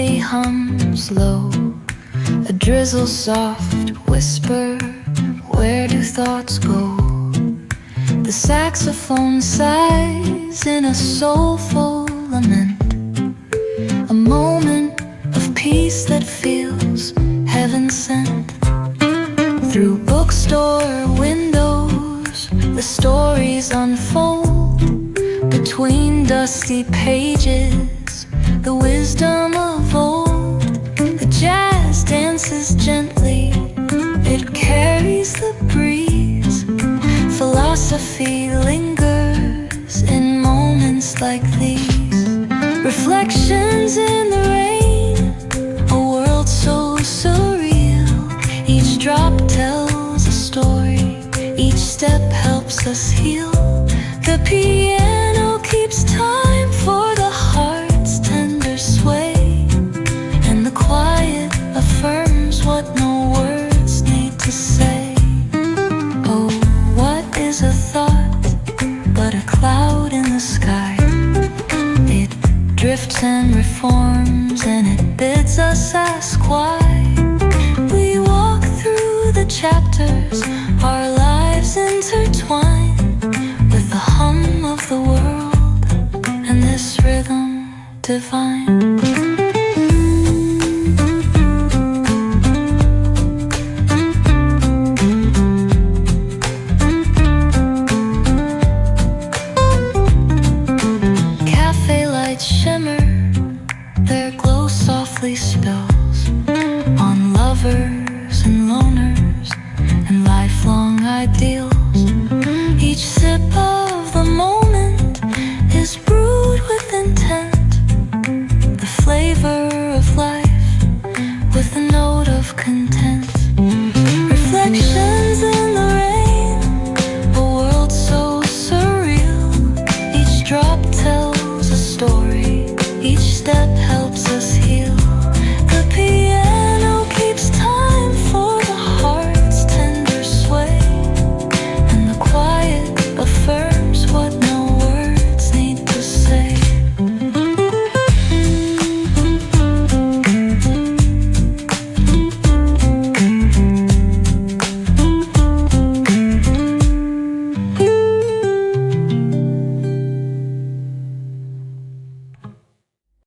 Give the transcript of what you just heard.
coffee hums low, a drizzle soft whisper, where do thoughts go? The saxophone sighs in a soulful lament, a moment of peace that feels heaven sent. Through bookstore windows, the stories unfold. Between dusty pages, the wisdom of old. The jazz dances gently, it carries the breeze. Philosophy lingers in moments like these. Reflections in the rain, a world so surreal. Each drop tells a story, each step helps us heal. The piano keeps time for the heart's tender sway, and the quiet affirms what no words need to say. Oh, what is a thought but a cloud in the sky? It drifts and reforms, and it bids us ask why. We walk through the chapters, our lives intertwine with the hum of the world and this rhythm divine.